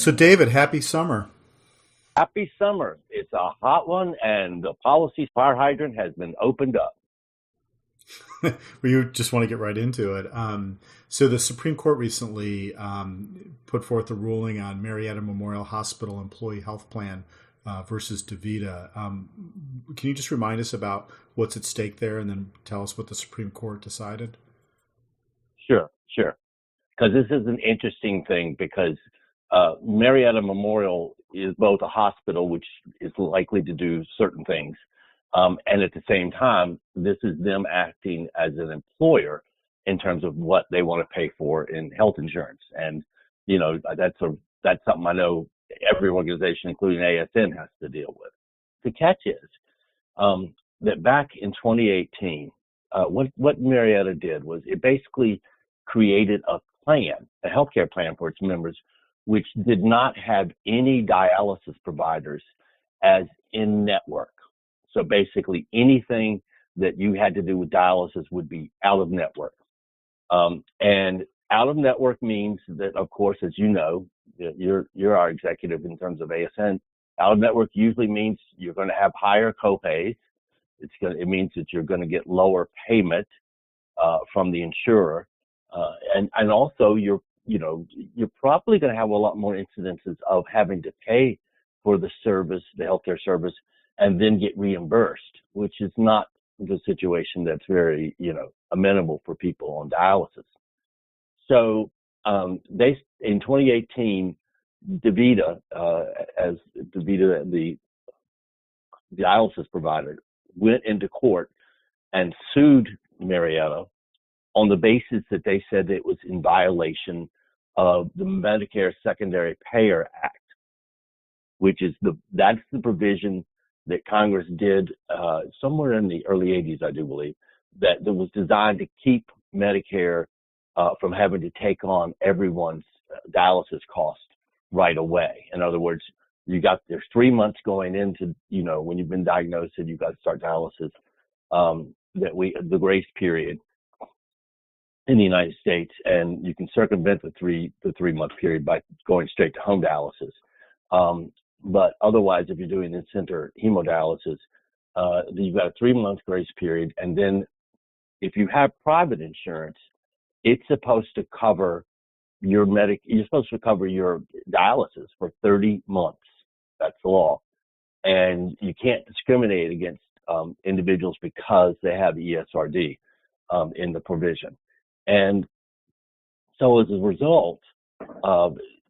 So, David, happy summer. Happy summer. It's a hot one, and the policy fire hydrant has been opened up. Well, you just want to get right into it. So, the Supreme Court recently put forth a ruling on Marietta Memorial Hospital Employee Health Plan versus DaVita. Can you just remind us about what's at stake there, and then tell us what the Supreme Court decided? Sure. Because this is an interesting thing because Marietta Memorial is both a hospital, which is likely to do certain things, and at the same time, this is them acting as an employer in terms of what they want to pay for in health insurance. And, you know, that's something I know every organization, including ASN, has to deal with. The catch is that back in 2018, what Marietta did was it basically created a healthcare plan for its members, which did not have any dialysis providers as in-network. So basically anything that you had to do with dialysis would be out of network. And out of network means that, of course, as you know, you're our executive in terms of ASN. Out of network usually means you're going to have higher copays. It means that you're going to get lower payment from the insurer, and also you're probably going to have a lot more incidences of having to pay for the service, the healthcare service, and then get reimbursed, which is not the situation that's very, amenable for people on dialysis. So in 2018, DaVita, as DaVita, the dialysis provider, went into court and sued Marietta on the basis that they said it was in violation of the Medicare Secondary Payer Act, which is that's the provision that Congress did somewhere in the early 80s, I do believe, that was designed to keep Medicare from having to take on everyone's dialysis cost right away. In other words, there's 3 months going into, when you've been diagnosed and you've got to start dialysis, the grace period in the United States, and you can circumvent the 3 month period by going straight to home dialysis. But otherwise, if you're doing in-center hemodialysis, you've got a 3 month grace period. And then if you have private insurance, it's supposed to cover you're supposed to cover your dialysis for 30 months. That's the law. And you can't discriminate against individuals because they have ESRD in the provision. And so as a result,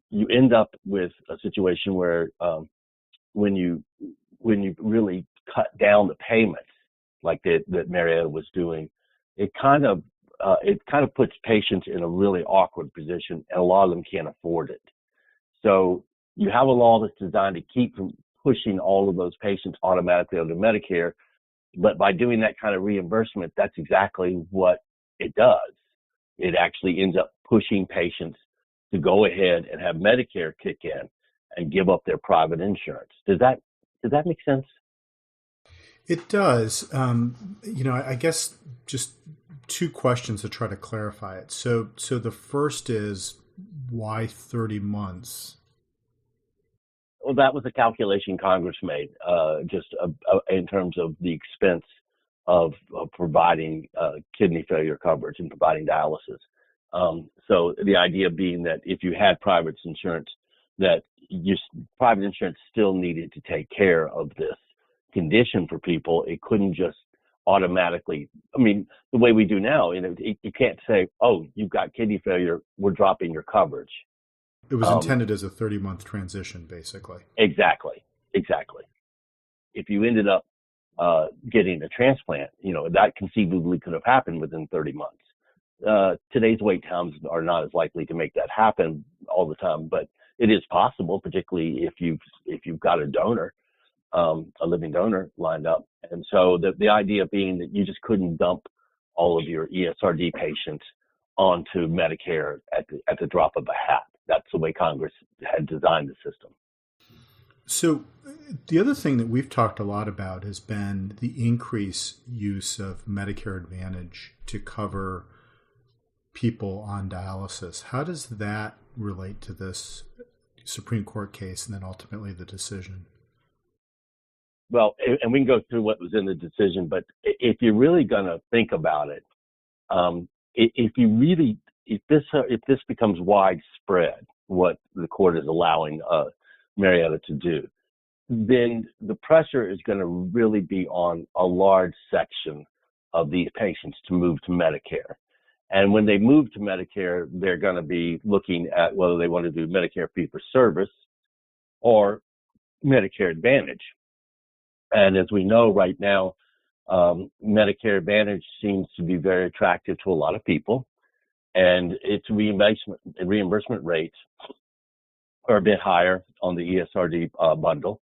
you end up with a situation where when you really cut down the payments like that Marietta was doing, it kind of puts patients in a really awkward position, and a lot of them can't afford it. So you have a law that's designed to keep from pushing all of those patients automatically onto Medicare, but by doing that kind of reimbursement, that's exactly what it does. It actually ends up pushing patients to go ahead and have Medicare kick in and give up their private insurance. Does that make sense? It does. I guess just two questions to try to clarify it. So the first is, why 30 months? Well, that was a calculation Congress made, in terms of the expense of providing kidney failure coverage and providing dialysis. So the idea being that if you had private insurance, that private insurance still needed to take care of this condition for people. It couldn't just automatically, the way we do now, you can't say, oh, you've got kidney failure, we're dropping your coverage. It was intended as a 30-month transition, basically. Exactly. If you ended up getting a transplant, that conceivably could have happened within 30 months. Today's wait times are not as likely to make that happen all the time, but it is possible, particularly if you've got a donor, a living donor lined up. And so the idea being that you just couldn't dump all of your ESRD patients onto Medicare at the drop of a hat. That's the way Congress had designed the system. So the other thing that we've talked a lot about has been the increased use of Medicare Advantage to cover people on dialysis. How does that relate to this Supreme Court case and then ultimately the decision? Well, and we can go through what was in the decision, but if you're really going to think about it, if this becomes widespread, what the court is allowing Marietta to do, then the pressure is going to really be on a large section of these patients to move to Medicare. And when they move to Medicare, they're going to be looking at whether they want to do Medicare fee-for-service or Medicare Advantage. And as we know right now, Medicare Advantage seems to be very attractive to a lot of people, and its reimbursement rates are a bit higher on the ESRD bundle.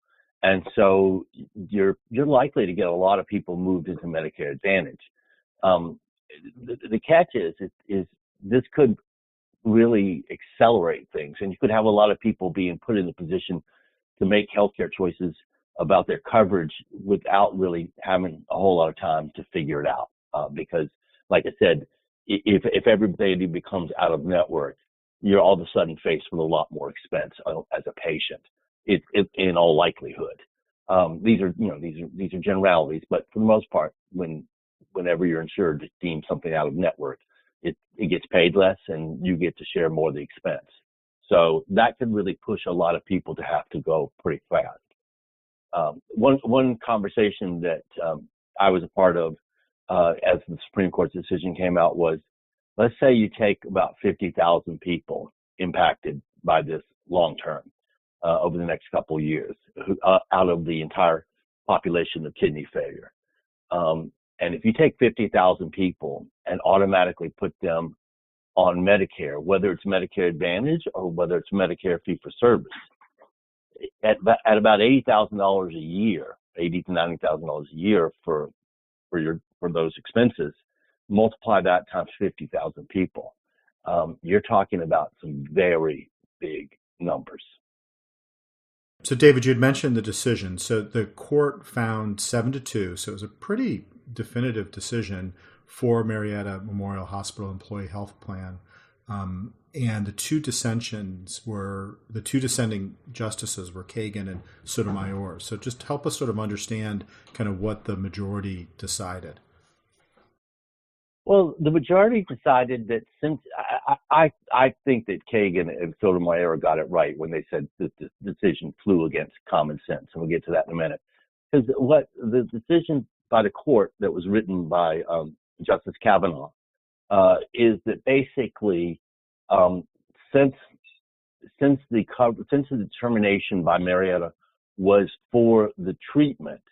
And so you're likely to get a lot of people moved into Medicare Advantage. The catch is this could really accelerate things, and you could have a lot of people being put in the position to make healthcare choices about their coverage without really having a whole lot of time to figure it out. Because, like I said, if everybody becomes out of network, you're all of a sudden faced with a lot more expense as a patient. It in all likelihood. These are generalities, but for the most part, whenever you're insured deemed something out of network, it gets paid less and you get to share more of the expense. So that could really push a lot of people to have to go pretty fast. One conversation that I was a part of as the Supreme Court's decision came out was, let's say you take about 50,000 people impacted by this long term over the next couple of years out of the entire population of kidney failure. And if you take 50,000 people and automatically put them on Medicare, whether it's Medicare Advantage or whether it's Medicare fee-for-service, at about $80,000 a year, $80,000 to $90,000 a year for those expenses, multiply that times 50,000 people. You're talking about some very big numbers. So, David, you had mentioned the decision. So the court found 7-2. So it was a pretty definitive decision for Marietta Memorial Hospital Employee Health Plan. And the two dissenting justices were Kagan and Sotomayor. So just help us sort of understand kind of what the majority decided. Well, the majority decided that since I think that Kagan and Sotomayor got it right when they said that the decision flew against common sense, and we'll get to that in a minute. Because what the decision by the court that was written by Justice Kavanaugh is that basically since the determination by Marietta was for the treatment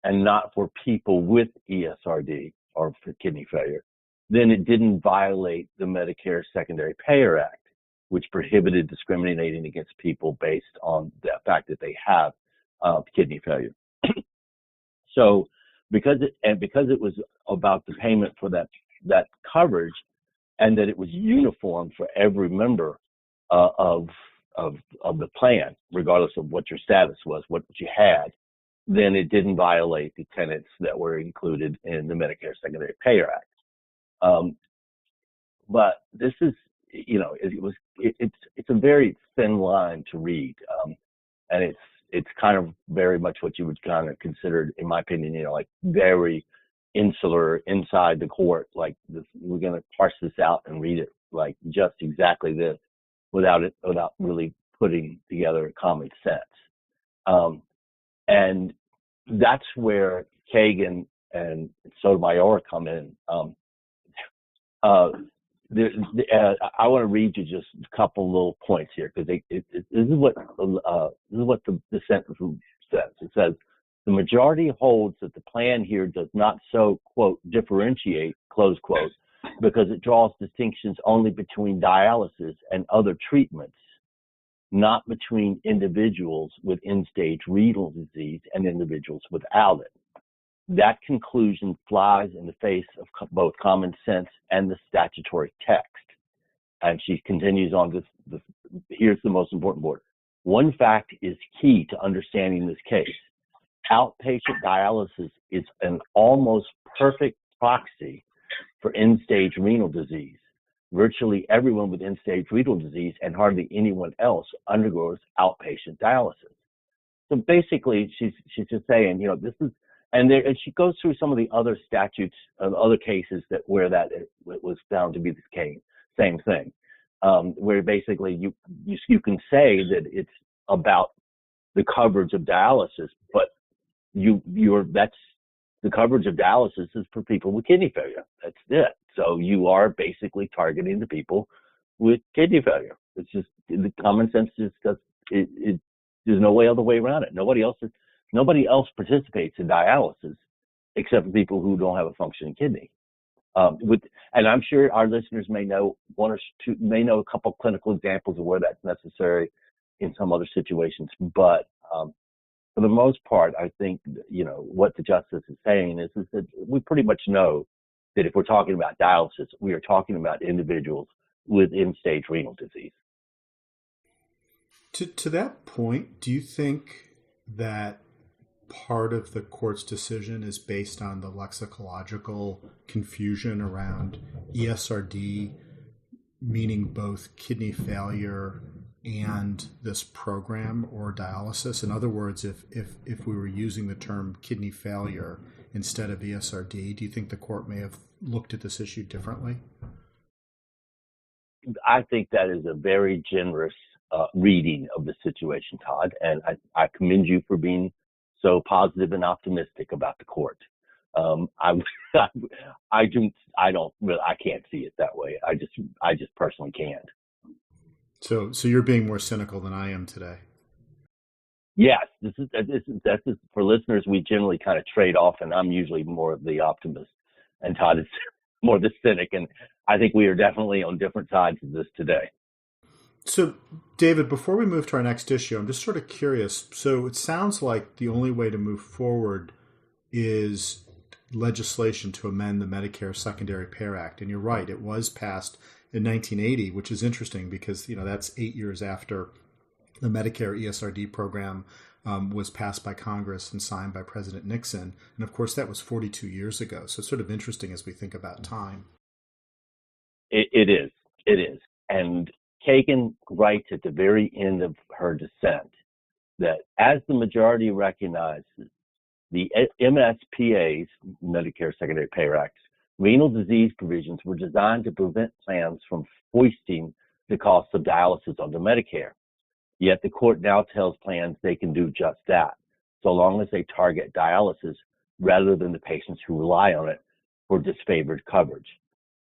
and not for people with ESRD or for kidney failure, then it didn't violate the Medicare Secondary Payer Act, which prohibited discriminating against people based on the fact that they have kidney failure. So because it was about the payment for that coverage, and that it was uniform for every member of the plan, regardless of what your status was, what you had, then it didn't violate the tenets that were included in the Medicare Secondary Payer Act. But this is, it's a very thin line to read, and it's kind of very much what you would kind of consider, in my opinion, like very insular inside the court. Like this, we're going to parse this out and read it like just exactly this, without really putting together common sense. And that's where Kagan and Sotomayor come in. I want to read you just a couple little points here, because this is what the sentence says. It says, the majority holds that the plan here does not so, quote, differentiate, close quote, because it draws distinctions only between dialysis and other treatments, not between individuals with end-stage renal disease and individuals without it. That conclusion flies in the face of both common sense and the statutory text. And she continues on this. Here's the most important word. One fact is key to understanding this case. Outpatient dialysis is an almost perfect proxy for end-stage renal disease, virtually everyone with end-stage renal disease and hardly anyone else undergoes outpatient dialysis. So basically, she's just saying, this is, and she goes through some of the other statutes of other cases where that was found to be the same thing, where basically you can say that it's about the coverage of dialysis, but that's the coverage of dialysis is for people with kidney failure. That's it. So you are basically targeting the people with kidney failure. It's just the common sense just does it. There's no other way around it. Nobody else participates in dialysis except for people who don't have a functioning kidney. And I'm sure our listeners may know a couple clinical examples of where that's necessary in some other situations. But for the most part, I think what the justice is saying is that we pretty much know that if we're talking about dialysis, we are talking about individuals with end-stage renal disease. To that point, do you think that part of the court's decision is based on the lexicological confusion around ESRD, meaning both kidney failure and this program or dialysis? In other words, if we were using the term kidney failure instead of ESRD, do you think the court may have looked at this issue differently? I think that is a very generous reading of the situation, Todd, and I commend you for being so positive and optimistic about the court. I can't see it that way. I just personally can't. So you're being more cynical than I am today. Yes, this is for listeners. We generally kind of trade off, and I'm usually more of the optimist, and Todd is more the cynic. And I think we are definitely on different sides of this today. So, David, before we move to our next issue, I'm just sort of curious. So it sounds like the only way to move forward is legislation to amend the Medicare Secondary Payer Act. And you're right, it was passed in 1980, which is interesting because, that's 8 years after the Medicare ESRD program was passed by Congress and signed by President Nixon. And of course, that was 42 years ago. So it's sort of interesting as we think about time. It is. And Kagan writes at the very end of her dissent that as the majority recognizes the MSPA's, Medicare Secondary Payer Act, renal disease provisions were designed to prevent plans from foisting the cost of dialysis onto Medicare. Yet the court now tells plans they can do just that, so long as they target dialysis rather than the patients who rely on it for disfavored coverage.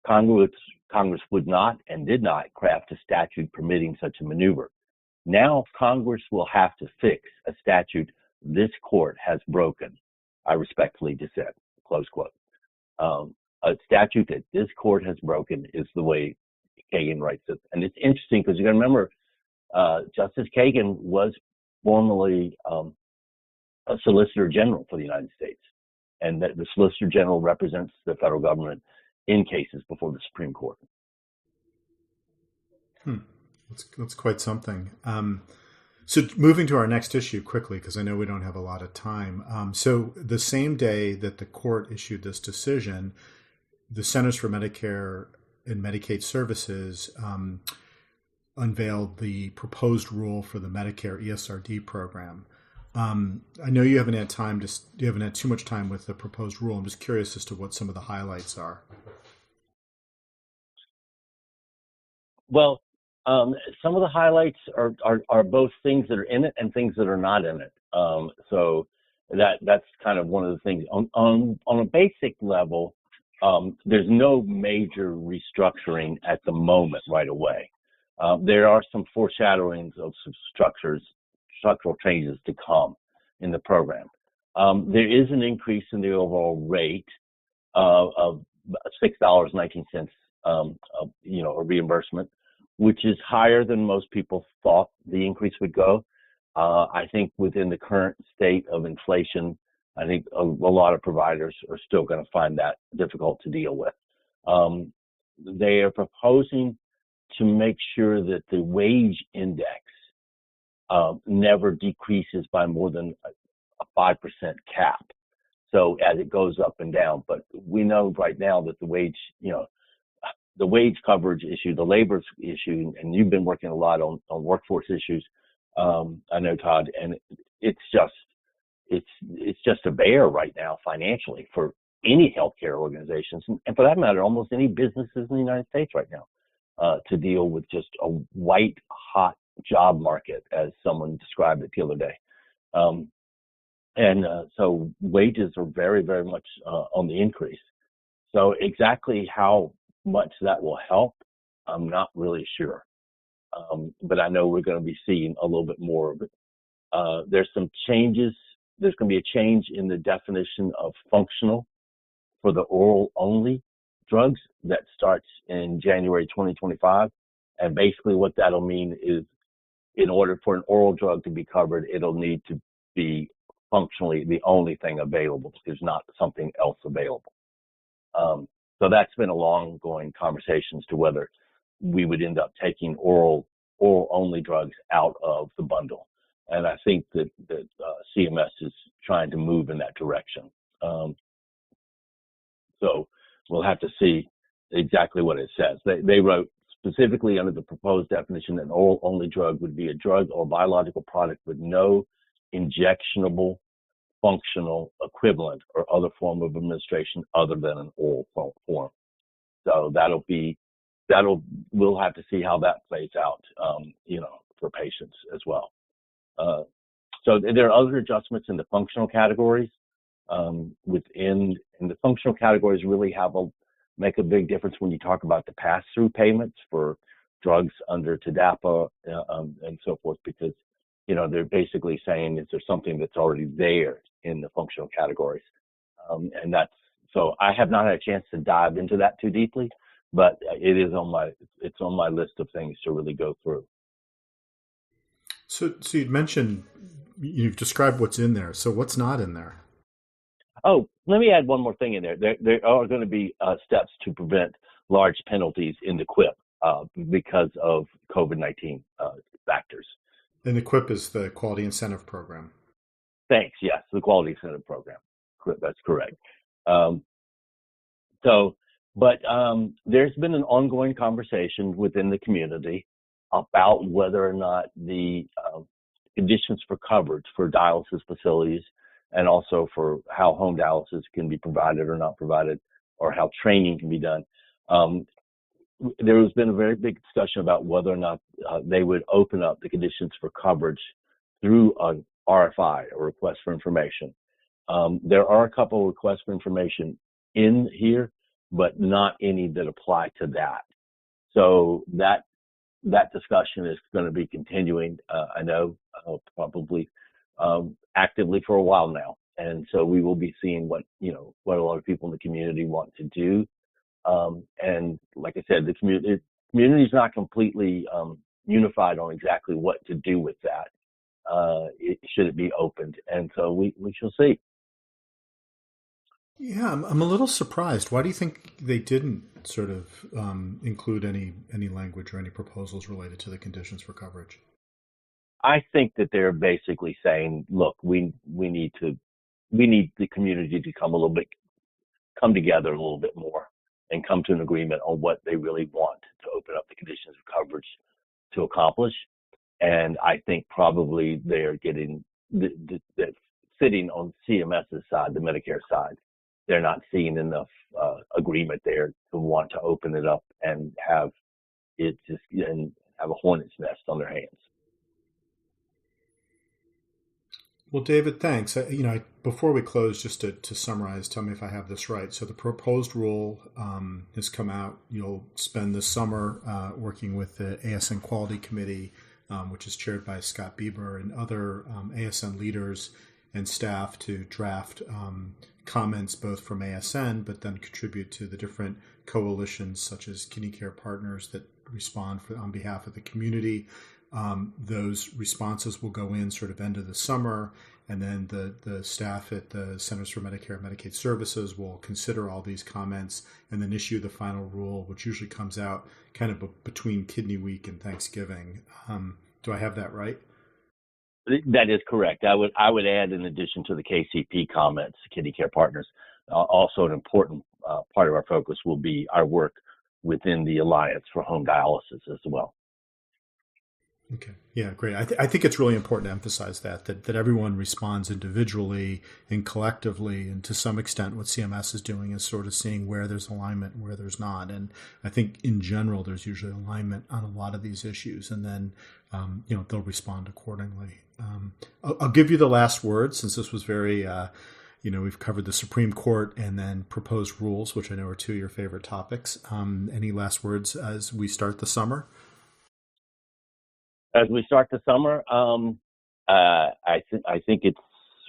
Congress would not and did not craft a statute permitting such a maneuver. Now Congress will have to fix a statute this court has broken. I respectfully dissent, close quote. A statute that this court has broken is the way Kagan writes it. And it's interesting because you got to remember, Justice Kagan was formerly a Solicitor General for the United States, and that the Solicitor General represents the federal government in cases before the Supreme Court. That's quite something. So moving to our next issue quickly, because I know we don't have a lot of time. So the same day that the court issued this decision, the Centers for Medicare and Medicaid Services unveiled the proposed rule for the Medicare ESRD program. I know you haven't had too much time with the proposed rule. I'm just curious as to what some of the highlights are. Well, some of the highlights are both things that are in it and things that are not in it. So that's kind of one of the things. On a basic level, there's no major restructuring at the moment right away. There are some foreshadowings of some structural changes to come in the program. There is an increase in the overall rate of $6.19, a reimbursement, which is higher than most people thought the increase would go. I think within the current state of inflation, I think a lot of providers are still going to find that difficult to deal with. They are proposing to make sure that the wage index never decreases by more than a 5% cap. So as it goes up and down, but we know right now that the wage, the wage coverage issue, the labor issue, and you've been working a lot on workforce issues. I know, Todd, and it's just a bear right now financially for any healthcare organizations, and for that matter, almost any businesses in the United States right now, to deal with just a white hot job market, as someone described it the other day. So wages are very, very much on the increase. So exactly how much that will help, I'm not really sure. But I know we're going to be seeing a little bit more of it. There's some changes. There's going to be a change in the definition of functional for the oral only drugs that starts in January 2025. And basically what that'll mean is, in order for an oral drug to be covered, it'll need to be functionally the only thing available. There's not something else available. So that's been a long going conversation as to whether we would end up taking oral only drugs out of the bundle. And I think that CMS is trying to move in that direction. So we'll have to see exactly what it says. They wrote specifically under the proposed definition, an oral only drug would be a drug or biological product with no injectionable functional equivalent or other form of administration other than an oral form. So we'll have to see how that plays out, for patients as well. So there are other adjustments in the functional categories. And the functional categories really make a big difference when you talk about the pass-through payments for drugs under TDAPA and so forth, because they're basically saying, is there something that's already there in the functional categories? So I have not had a chance to dive into that too deeply, but it's on my list of things to really go through. So you've described what's in there. So what's not in there? Oh, let me add one more thing in there. There are going to be steps to prevent large penalties in the QIP because of COVID-19 factors. And the QIP is the Quality Incentive Program. Thanks. Yes, the Quality Incentive Program. That's correct. There's been an ongoing conversation within the community about whether or not the conditions for coverage for dialysis facilities, and also for how home dialysis can be provided or not provided, or how training can be done. There has been a very big discussion about whether or not they would open up the conditions for coverage through an RFI, a request for information. There are a couple of requests for information in here, but not any that apply to that. So that discussion is going to be continuing, I know, probably actively for a while now. And so we will be seeing what a lot of people in the community want to do. And like I said, the community is not completely unified on exactly what to do with that. Should it be opened? And so we shall see. Yeah, I'm a little surprised. Why do you think they didn't sort of include any language or any proposals related to the conditions for coverage? I think that they're basically saying, look, we need the community to come together a little bit more and come to an agreement on what they really want to open up the conditions of coverage to accomplish. And I think probably they're getting sitting on CMS's side, the Medicare side. They're not seeing enough agreement there to want to open it up and have a hornet's nest on their hands. Well, David, thanks. Before we close, just to summarize, tell me if I have this right. So the proposed rule has come out. You'll spend this summer working with the ASN Quality Committee, which is chaired by Scott Bieber, and other ASN leaders and staff to draft comments both from ASN, but then contribute to the different coalitions such as Kidney Care Partners that respond on behalf of the community. Those responses will go in sort of end of the summer, and then the staff at the Centers for Medicare and Medicaid Services will consider all these comments and then issue the final rule, which usually comes out kind of between Kidney Week and Thanksgiving. Do I have that right? That is correct. I would add, in addition to the KCP comments, Kidney Care Partners, also an important part of our focus will be our work within the Alliance for Home Dialysis as well. Okay. Yeah, great. I think it's really important to emphasize that everyone responds individually and collectively, and to some extent what CMS is doing is sort of seeing where there's alignment and where there's not. And I think in general, there's usually alignment on a lot of these issues, and then, they'll respond accordingly. I'll give you the last word, since this was very, we've covered the Supreme Court and then proposed rules, which I know are two of your favorite topics. Any last words as we start the summer? As we start the summer, I think it's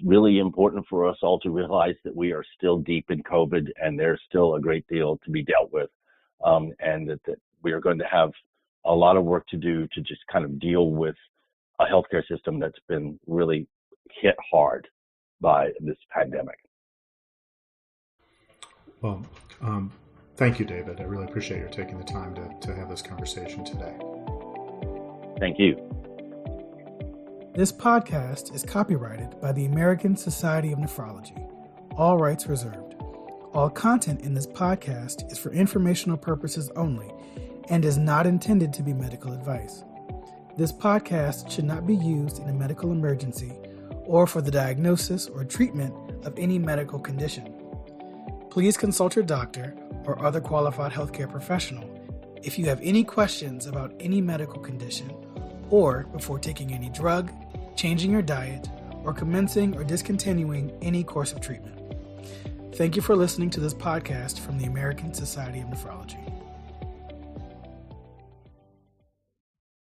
really important for us all to realize that we are still deep in COVID, and there's still a great deal to be dealt with, and that we are going to have a lot of work to do to just kind of deal with a healthcare system that's been really hit hard by this pandemic. Well, thank you, David. I really appreciate your taking the time to have this conversation today. Thank you. This podcast is copyrighted by the American Society of Nephrology. All rights reserved. All content in this podcast is for informational purposes only and is not intended to be medical advice. This podcast should not be used in a medical emergency or for the diagnosis or treatment of any medical condition. Please consult your doctor or other qualified healthcare professional if you have any questions about any medical condition, or before taking any drug, changing your diet, or commencing or discontinuing any course of treatment. Thank you for listening to this podcast from the American Society of Nephrology.